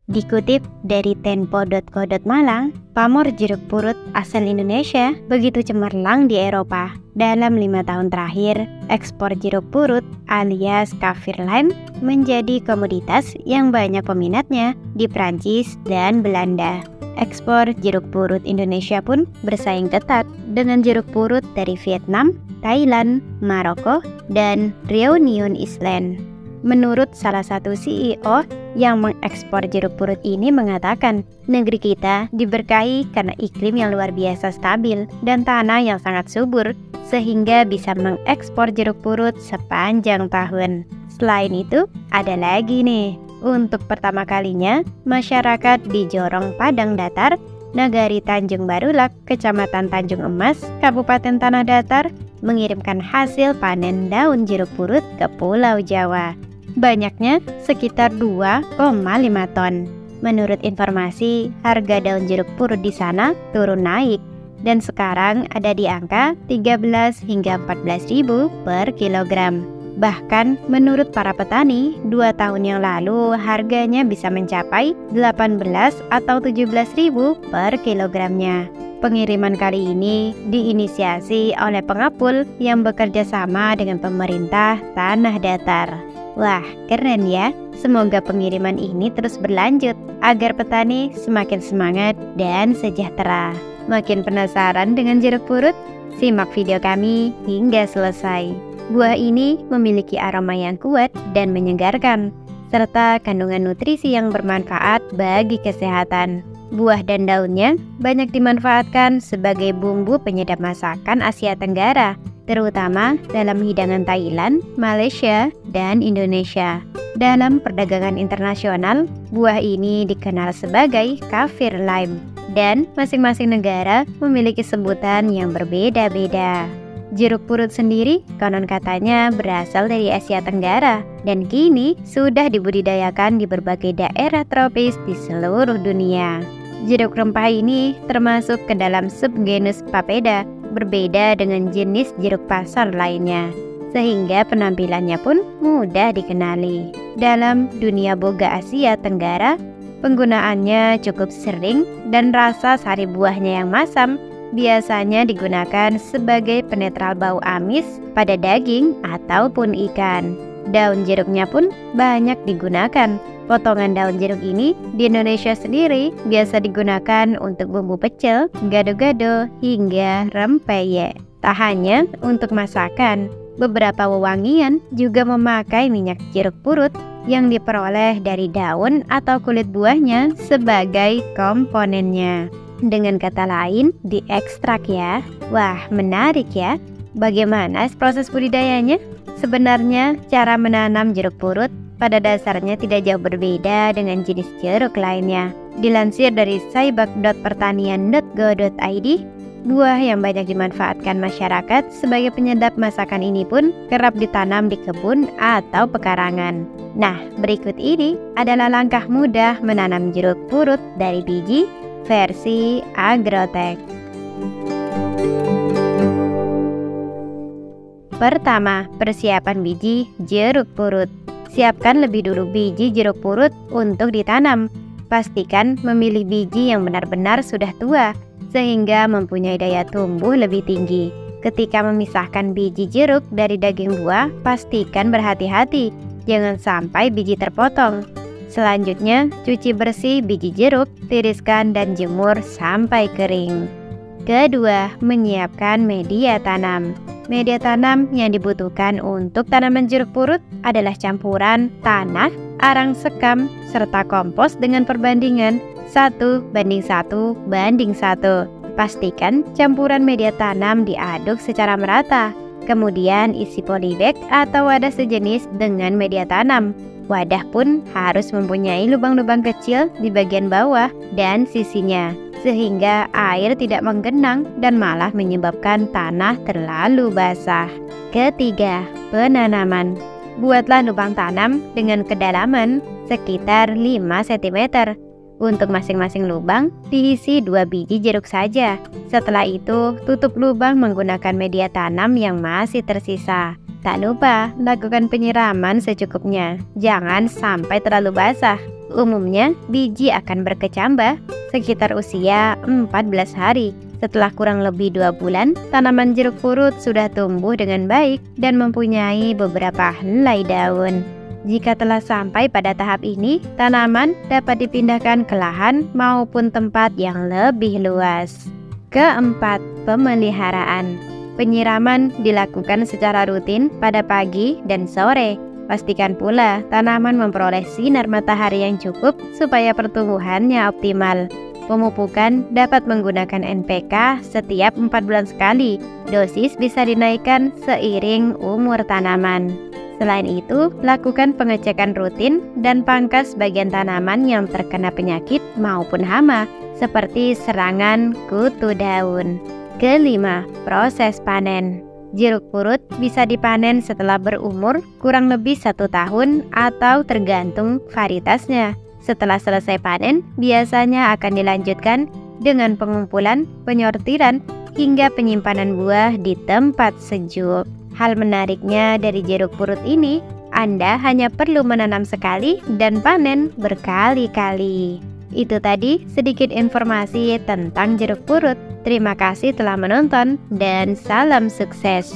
Dikutip dari tempo.co.malang, pamor jeruk purut asal Indonesia begitu cemerlang di Eropa. Dalam 5 tahun terakhir, ekspor jeruk purut alias kaffir lime menjadi komoditas yang banyak peminatnya di Prancis dan Belanda. Ekspor jeruk purut Indonesia pun bersaing ketat dengan jeruk purut dari Vietnam, Thailand, Maroko, dan Réunion Island. Menurut salah satu CEO yang mengekspor jeruk purut ini mengatakan, negeri kita diberkahi karena iklim yang luar biasa stabil dan tanah yang sangat subur, sehingga bisa mengekspor jeruk purut sepanjang tahun. Selain itu, ada lagi nih, untuk pertama kalinya, masyarakat di Jorong Padang Datar, Nagari Tanjung Barulak, Kecamatan Tanjung Emas, Kabupaten Tanah Datar, mengirimkan hasil panen daun jeruk purut ke Pulau Jawa. Banyaknya sekitar 2,5 ton. Menurut informasi, harga daun jeruk purut di sana turun naik dan sekarang ada di angka 13 hingga 14 ribu per kilogram. Bahkan menurut para petani, 2 tahun yang lalu harganya bisa mencapai 18 atau 17 ribu per kilogramnya. Pengiriman kali ini diinisiasi oleh pengapul yang bekerja sama dengan pemerintah Tanah Datar. Wah, keren ya. Semoga pengiriman ini terus berlanjut agar petani semakin semangat dan sejahtera. Makin penasaran dengan jeruk purut? Simak video kami hingga selesai. Buah ini memiliki aroma yang kuat dan menyegarkan, serta kandungan nutrisi yang bermanfaat bagi kesehatan. Buah dan daunnya banyak dimanfaatkan sebagai bumbu penyedap masakan Asia Tenggara, terutama dalam hidangan Thailand, Malaysia, dan Indonesia. Dalam perdagangan internasional, buah ini dikenal sebagai kaffir lime, dan masing-masing negara memiliki sebutan yang berbeda-beda. Jeruk purut sendiri konon katanya berasal dari Asia Tenggara dan kini sudah dibudidayakan di berbagai daerah tropis di seluruh dunia. Jeruk rempah ini termasuk ke dalam subgenus Papeda, berbeda dengan jenis jeruk pasar lainnya, sehingga penampilannya pun mudah dikenali. Dalam dunia boga Asia Tenggara, penggunaannya cukup sering dan rasa sari buahnya yang masam biasanya digunakan sebagai penetral bau amis pada daging ataupun ikan. Daun jeruknya pun banyak digunakan. Potongan daun jeruk ini di Indonesia sendiri biasa digunakan untuk bumbu pecel, gado-gado, hingga rempeyek. Tak hanya untuk masakan, beberapa wewangian juga memakai minyak jeruk purut yang diperoleh dari daun atau kulit buahnya sebagai komponennya. Dengan kata lain, diekstrak ya. Wah, menarik ya. Bagaimana proses budidayanya? Sebenarnya, cara menanam jeruk purut pada dasarnya tidak jauh berbeda dengan jenis jeruk lainnya. Dilansir dari saibak.pertanian.go.id, buah yang banyak dimanfaatkan masyarakat sebagai penyedap masakan ini pun kerap ditanam di kebun atau pekarangan. Nah, berikut ini adalah langkah mudah menanam jeruk purut dari biji versi Agrotech. Pertama, persiapan biji jeruk purut. Siapkan lebih dulu biji jeruk purut untuk ditanam. Pastikan memilih biji yang benar-benar sudah tua, sehingga mempunyai daya tumbuh lebih tinggi. Ketika memisahkan biji jeruk dari daging buah, pastikan berhati-hati, jangan sampai biji terpotong. Selanjutnya, cuci bersih biji jeruk, tiriskan dan jemur sampai kering. Kedua, menyiapkan media tanam. Media tanam yang dibutuhkan untuk tanaman jeruk purut adalah campuran tanah, arang sekam, serta kompos dengan perbandingan 1:1:1. Pastikan campuran media tanam diaduk secara merata. Kemudian isi polybag atau wadah sejenis dengan media tanam. Wadah pun harus mempunyai lubang-lubang kecil di bagian bawah dan sisinya, sehingga air tidak menggenang dan malah menyebabkan tanah terlalu basah. Ketiga, penanaman. Buatlah lubang tanam dengan kedalaman sekitar 5 cm. Untuk masing-masing lubang diisi 2 biji jeruk saja. Setelah itu, tutup lubang menggunakan media tanam yang masih tersisa. Tak lupa lakukan penyiraman secukupnya, jangan sampai terlalu basah. Umumnya, biji akan berkecambah sekitar usia 14 hari. Setelah kurang lebih 2 bulan, tanaman jeruk purut sudah tumbuh dengan baik dan mempunyai beberapa helai daun. Jika telah sampai pada tahap ini, tanaman dapat dipindahkan ke lahan maupun tempat yang lebih luas. Keempat, pemeliharaan. Penyiraman dilakukan secara rutin pada pagi dan sore. Pastikan pula tanaman memperoleh sinar matahari yang cukup supaya pertumbuhannya optimal. Pemupukan dapat menggunakan NPK setiap 4 bulan sekali. Dosis bisa dinaikkan seiring umur tanaman. Selain itu, lakukan pengecekan rutin dan pangkas bagian tanaman yang terkena penyakit maupun hama, seperti serangan kutu daun. Kelima, proses panen. Jeruk purut bisa dipanen setelah berumur kurang lebih 1 tahun atau tergantung varietasnya. Setelah selesai panen, biasanya akan dilanjutkan dengan pengumpulan, penyortiran, hingga penyimpanan buah di tempat sejuk. Hal menariknya dari jeruk purut ini, Anda hanya perlu menanam sekali dan panen berkali-kali. Itu tadi sedikit informasi tentang jeruk purut. Terima kasih telah menonton dan salam sukses.